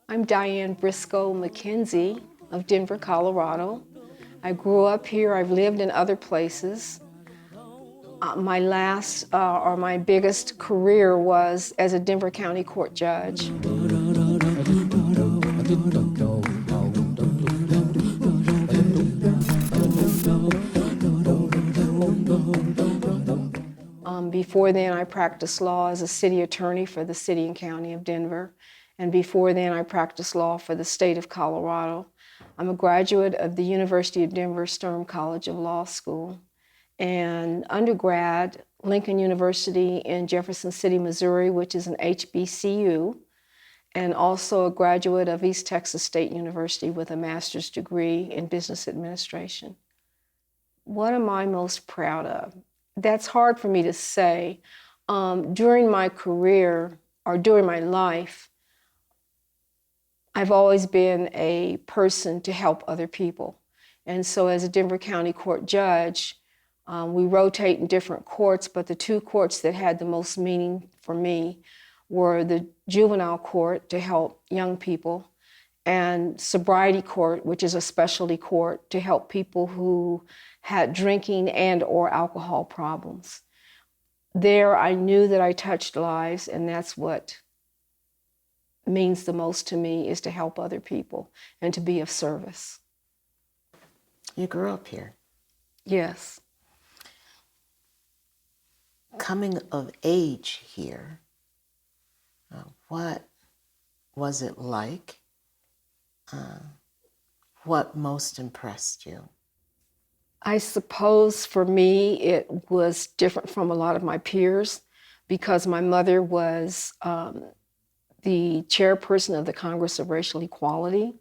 I'm Dianne Briscoe McKenzie of Denver, Colorado. I grew up here. I've lived in other places. My biggest career was as a Denver County Court judge. Before then, I practiced law as a city attorney for the city and county of Denver. And before then, I practiced law for the state of Colorado. I'm a graduate of the University of Denver Sturm College of Law School. And undergrad, Lincoln University in Jefferson City, Missouri, which is an HBCU. And also a graduate of East Texas State University with a master's degree in business administration. What am I most proud of? That's hard for me to say. During my career or during my life, I've always been a person to help other people. And so as a Denver County Court judge, we rotate in different courts, but the two courts that had the most meaning for me were the juvenile court to help young people and sobriety court, which is a specialty court to help people who had drinking and or alcohol problems. There, I knew that I touched lives, and that's what means the most to me, is to help other people and to be of service. You grew up here. Yes. Coming of age here, what was it like? What most impressed you? I suppose for me it was different from a lot of my peers because my mother was the chairperson of the Congress of Racial Equality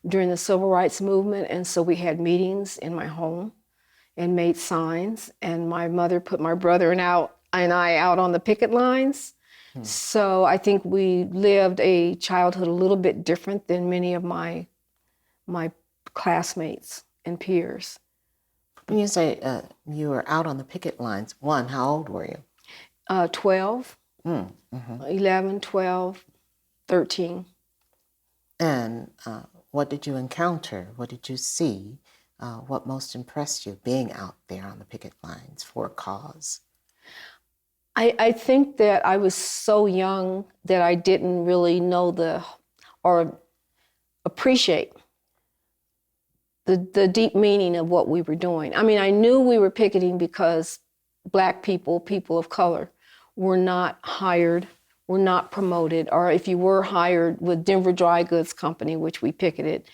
during the Civil Rights Movement, and so we had meetings in my home and made signs, and my mother put my brother and I out on the picket lines. So I think we lived a childhood a little bit different than many of my classmates and peers. When you say you were out on the picket lines, one, how old were you? 12, 11, 12, 13. And what did you encounter? What did you see? What most impressed you being out there on the picket lines for a cause? I think that I was so young that I didn't really know or appreciate the deep meaning of what we were doing. I mean, I knew we were picketing because Black people, people of color, were not hired, were not promoted, or if you were hired with Denver Dry Goods Company, which we picketed,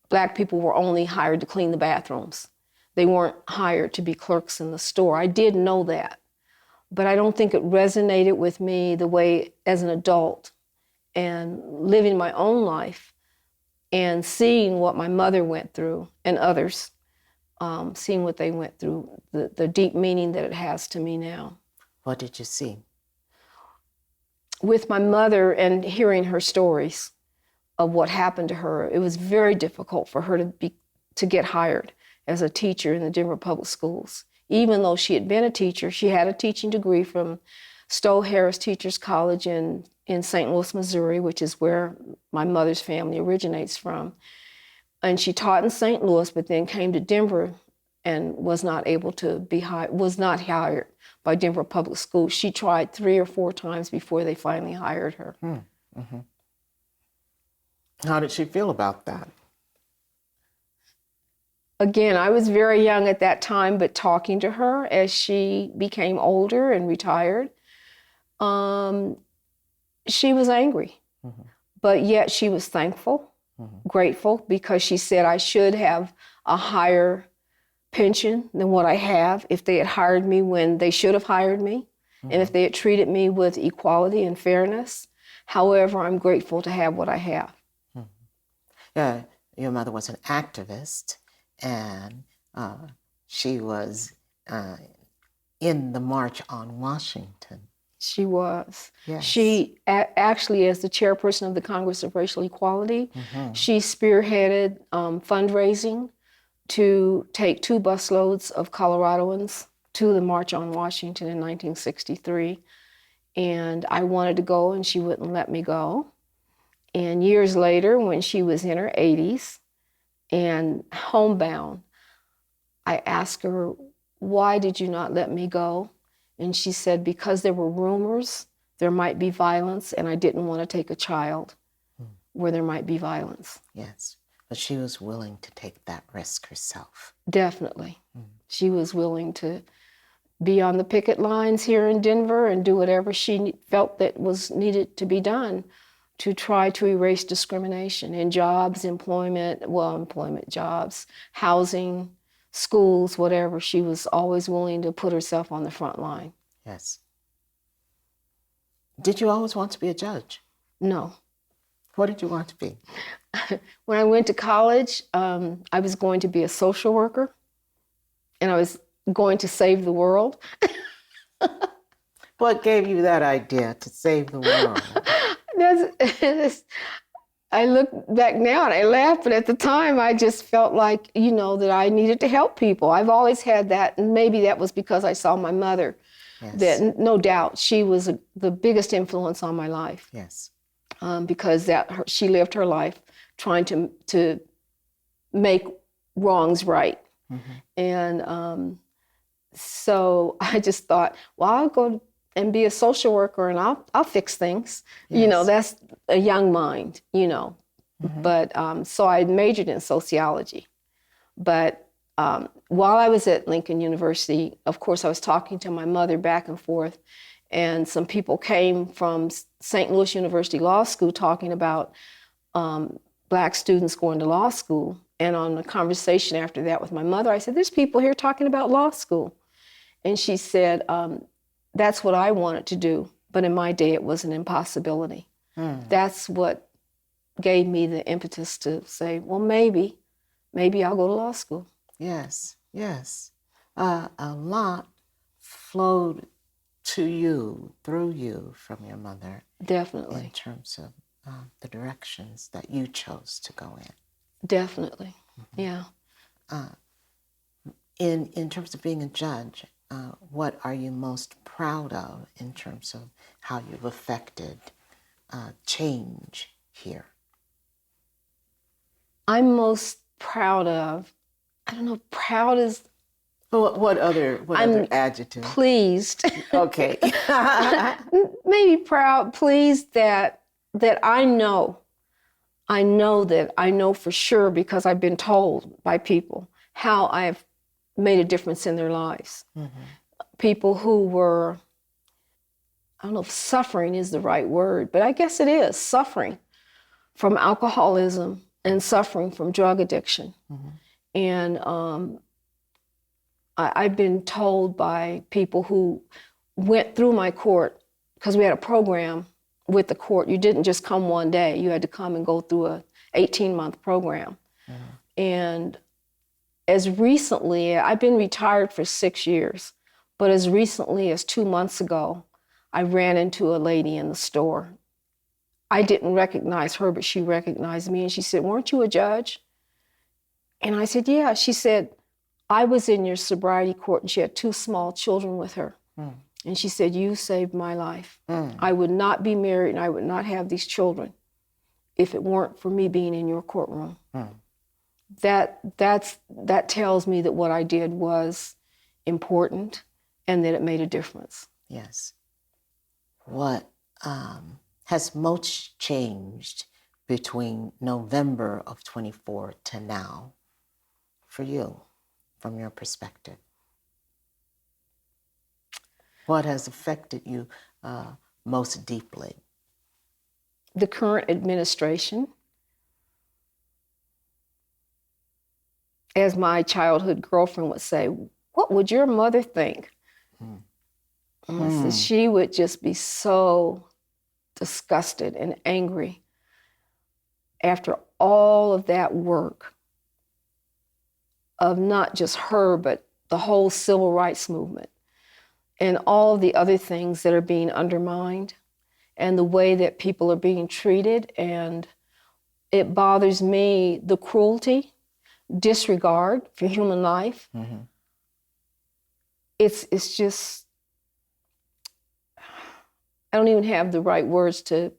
Black people were only hired to clean the bathrooms. They weren't hired to be clerks in the store. I did know that, but I don't think it resonated with me the way as an adult and living my own life and seeing what my mother went through and others, seeing what they went through, the deep meaning that it has to me now. What did you see? With my mother and hearing her stories of what happened to her, it was very difficult for her to get hired as a teacher in the Denver Public Schools. Even though she had been a teacher, she had a teaching degree from Stowe Harris Teachers College in St. Louis, Missouri, which is where my mother's family originates from. And she taught in St. Louis, but then came to Denver and was not able to be hired, was not hired by Denver Public Schools. She tried 3 or 4 times before they finally hired her. Mm-hmm. How did she feel about that? Again, I was very young at that time, but talking to her as she became older and retired, she was angry, but yet she was thankful, grateful, because she said I should have a higher pension than what I have if they had hired me when they should have hired me, and if they had treated me with equality and fairness. However, I'm grateful to have what I have. Yeah, your mother was an activist, and she was in the March on Washington. She was. Yes. She actually, as the chairperson of the Congress of Racial Equality, she spearheaded fundraising to take 2 busloads of Coloradoans to the March on Washington in 1963. And I wanted to go, and she wouldn't let me go. And years later, when she was in her 80s and homebound, I asked her, why did you not let me go? And she said, because there were rumors there might be violence, and I didn't want to take a child where there might be violence. Yes. But she was willing to take that risk herself. Definitely. She was willing to be on the picket lines here in Denver and do whatever she felt that was needed to be done to try to erase discrimination in jobs, employment, jobs, housing, schools, whatever. She was always willing to put herself on the front line. Yes. Did you always want to be a judge? No. What did you want to be? When I went to college, I was going to be a social worker, and I was going to save the world. What gave you that idea to save the world? I look back now and I laugh, but at the time I just felt like, that I needed to help people. I've always had that, and maybe that was because I saw my mother. Yes. That no doubt she was the biggest influence on my life. Yes. Because she lived her life trying to make wrongs right. And so I just thought, well, I'll go and be a social worker and I'll fix things. Yes. That's a young mind, But so I majored in sociology. But while I was at Lincoln University, of course, I was talking to my mother back and forth, and some people came from St. Louis University Law School talking about Black students going to law school. And on a conversation after that with my mother, I said, there's people here talking about law school. And she said, that's what I wanted to do, but in my day it was an impossibility. That's what gave me the impetus to say, well, maybe I'll go to law school. Yes, yes. A lot flowed to you, through you, from your mother. Definitely. In terms of the directions that you chose to go in. Definitely, yeah. In terms of being a judge, what are you most proud of in terms of how you've affected change here? I'm most proud of, proud is... What other adjective? Pleased. Okay. Maybe proud, pleased that I know for sure, because I've been told by people how I've made a difference in their lives. People who were, I don't know if suffering is the right word, but I guess it is, suffering from alcoholism and suffering from drug addiction. And I've been told by people who went through my court, because we had a program with the court. You didn't just come one day. You had to come and go through a 18-month program. And as recently, I've been retired for 6 years, but as recently as 2 months ago, I ran into a lady in the store. I didn't recognize her, but she recognized me, and she said, weren't you a judge? And I said, yeah. She said, I was in your sobriety court, and she had 2 small children with her. And she said, you saved my life. I would not be married and I would not have these children if it weren't for me being in your courtroom. That tells me that what I did was important and that it made a difference. Yes. What has most changed between November of 24 to now for you, from your perspective? What has affected you most deeply? The current administration. As my childhood girlfriend would say, what would your mother think? So she would just be so disgusted and angry after all of that work of not just her, but the whole civil rights movement and all of the other things that are being undermined and the way that people are being treated. And it bothers me, the cruelty, disregard for human life. It's just, I don't even have the right words to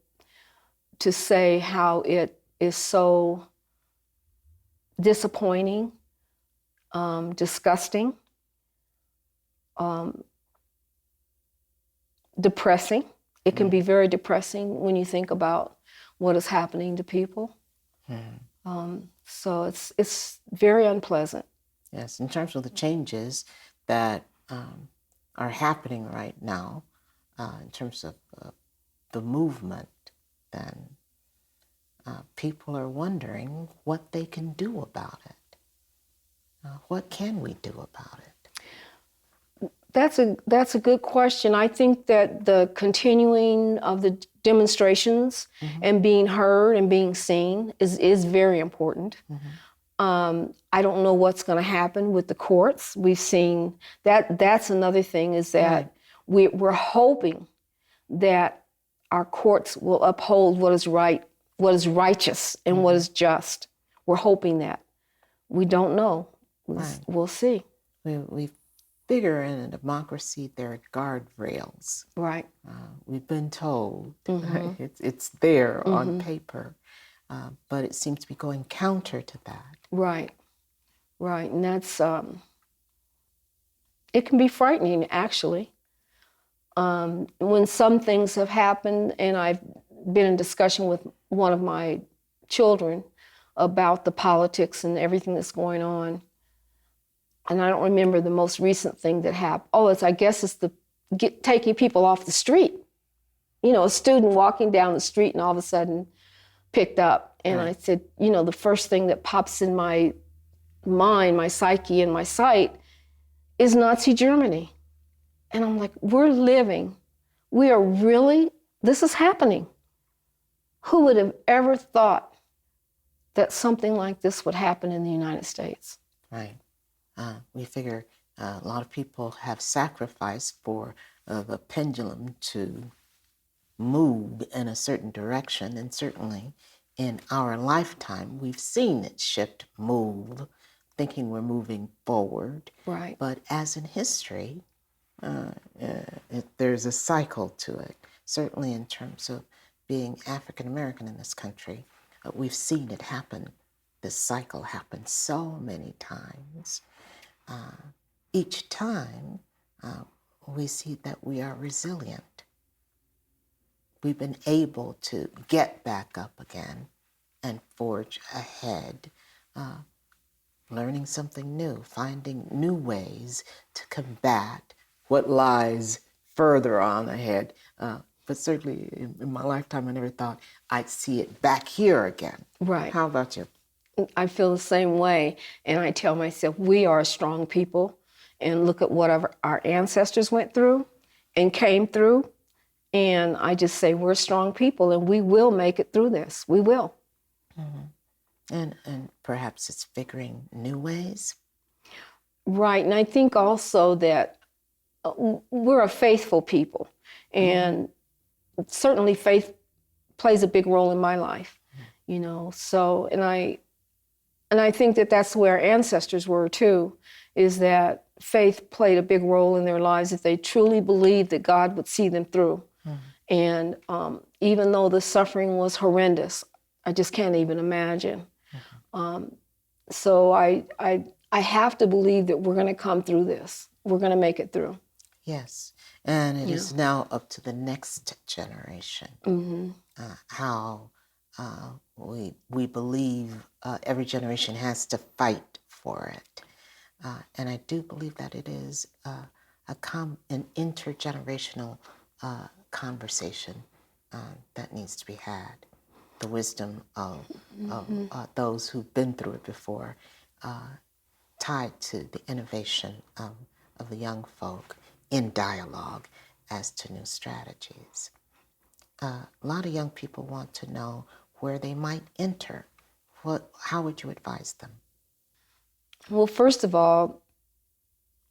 to say how it is so disappointing, disgusting, depressing. It can be very depressing when you think about what is happening to people. So it's very unpleasant. Yes, in terms of the changes that are happening right now, in terms of the movement, then people are wondering what they can do about it. What can we do about it? That's a good question. I think that the continuing of the demonstrations and being heard and being seen is very important. I don't know what's going to happen with the courts. We've seen that. That's another thing, is that we're hoping that our courts will uphold what is right, what is righteous, and what is just. We're hoping that. We don't know. We'll see. We figure in a democracy there are guardrails. Right. We've been told it's there on paper, but it seems to be going counter to that. Right. Right. And that's, it can be frightening, actually. When some things have happened, and I've been in discussion with one of my children about the politics and everything that's going on, and I don't remember the most recent thing that happened. I guess it's taking people off the street. You know, a student walking down the street and all of a sudden picked up. And I said, the first thing that pops in my mind, my psyche and my sight is Nazi Germany. And I'm like, this is happening. Who would have ever thought that something like this would happen in the United States? Right. We figure a lot of people have sacrificed for the pendulum to move in a certain direction, and certainly in our lifetime, we've seen it shift, move, thinking we're moving forward. Right. But as in history, there's a cycle to it. Certainly in terms of being African American in this country, we've seen it happen. This cycle happen so many times. Each time, we see that we are resilient. We've been able to get back up again and forge ahead, learning something new, finding new ways to combat what lies further on ahead. But certainly in my lifetime, I never thought I'd see it back here again. Right. How about you? I feel the same way. And I tell myself, we are a strong people. And look at what our ancestors went through and came through. And I just say, we're strong people and we will make it through this. We will. And perhaps it's figuring new ways. Right. And I think also that we're a faithful people. And certainly faith plays a big role in my life, So, and I think that that's where our ancestors were too, is that faith played a big role in their lives, if they truly believed that God would see them through. And even though the suffering was horrendous, I just can't even imagine. So I have to believe that we're going to come through this. We're going to make it through. Yes, and it is now up to the next generation. How we believe every generation has to fight for it. And I do believe that it is an intergenerational conversation that needs to be had. The wisdom of those who've been through it before, tied to the innovation of the young folk in dialogue as to new strategies. A lot of young people want to know where they might enter. How would you advise them? Well, first of all,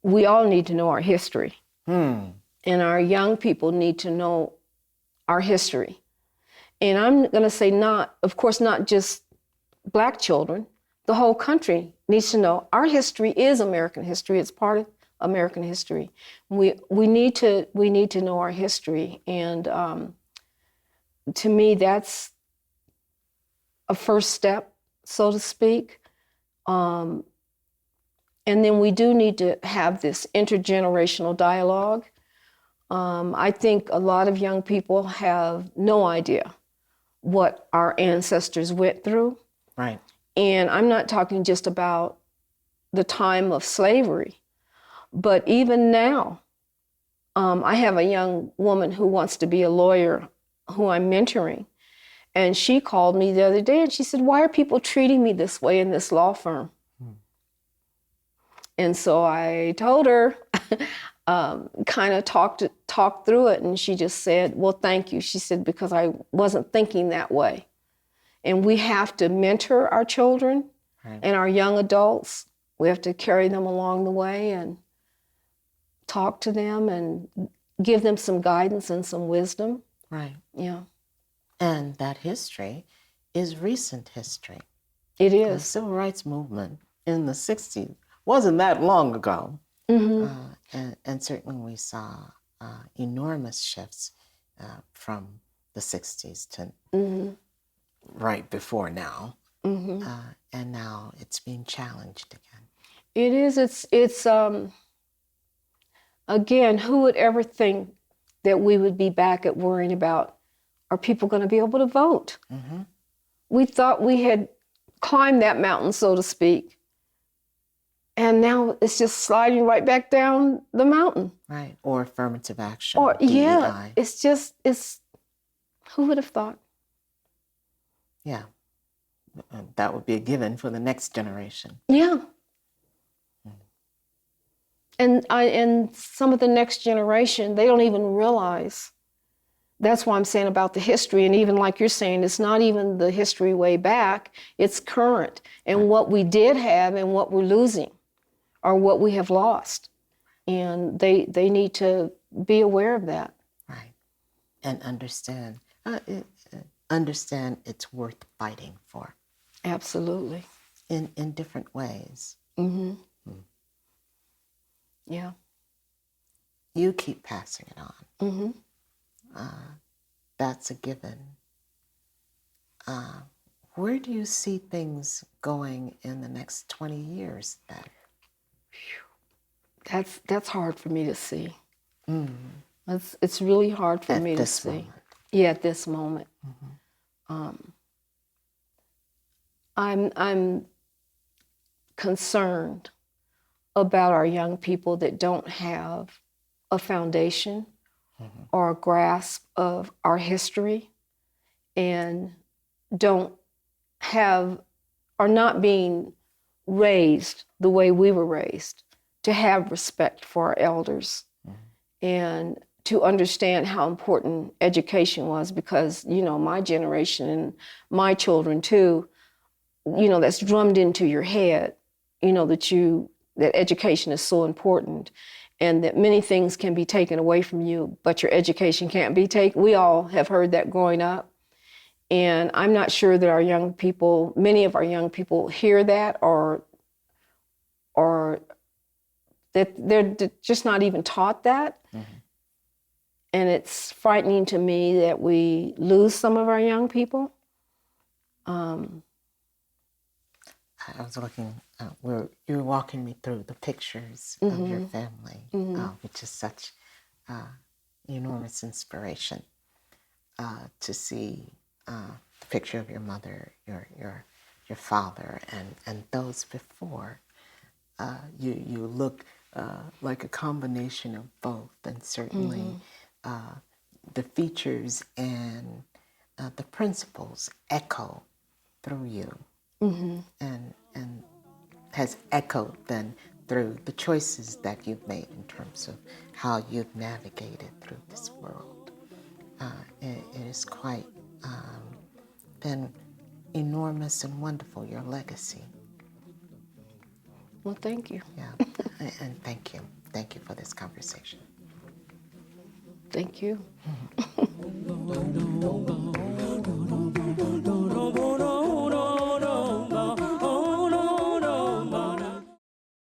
we all need to know our history. And our young people need to know our history. And I'm going to say not just Black children, the whole country needs to know our history is American history. It's part of American history. We need to know our history. And to me, that's a first step, so to speak. And then we do need to have this intergenerational dialogue. I think a lot of young people have no idea what our ancestors went through. Right. And I'm not talking just about the time of slavery, but even now, I have a young woman who wants to be a lawyer who I'm mentoring. And she called me the other day and she said, "Why are people treating me this way in this law firm?" And so I told her, kind of talked through it, and she just said, "Well, thank you." She said, "Because I wasn't thinking that way." And we have to mentor our children and our young adults. We have to carry them along the way and talk to them and give them some guidance and some wisdom. Right. Yeah. And And that history is recent history. it The is. civil rights movement in the 60s wasn't that long ago. And certainly we saw enormous shifts from the 60s to right before now. And now it's being challenged again. It is. It's again, who would ever think that we would be back at worrying about, are people going to be able to vote? We thought we had climbed that mountain, so to speak. And now it's just sliding right back down the mountain. Right. Or affirmative action. Or, yeah, DEI. it's, who would have thought? Yeah. That would be a given for the next generation. Yeah. And some of the next generation, they don't even realize. That's why I'm saying about the history. And even like you're saying, it's not even the history way back, it's current. And what we did have and what we're losing, or what we have lost. And they need to be aware of that. Right. And understand it's worth fighting for. Absolutely. In different ways. Yeah. You keep passing it on. That's a given. Where do you see things going in the next 20 years then? That's hard for me to see. It's really hard for me to see. Moment. Yeah, at this moment. I'm concerned about our young people that don't have a foundation or a grasp of our history, and are not being raised the way we were raised, to have respect for our elders and to understand how important education was, because, my generation and my children too, that's drummed into your head, that education is so important, and that many things can be taken away from you, but your education can't be taken. We all have heard that growing up. And I'm not sure that many of our young people hear that, or that they're just not even taught that. And it's frightening to me that we lose some of our young people. I was looking, you were walking me through the pictures of your family, which is such enormous inspiration to see the picture of your mother, your father, and those before. You look like a combination of both, and certainly the features and the principles echo through you, and has echoed then through the choices that you've made in terms of how you've navigated through this world. It is quite been enormous and wonderful, your legacy. Well, thank you. Yeah, and thank you. Thank you for this conversation. Thank you.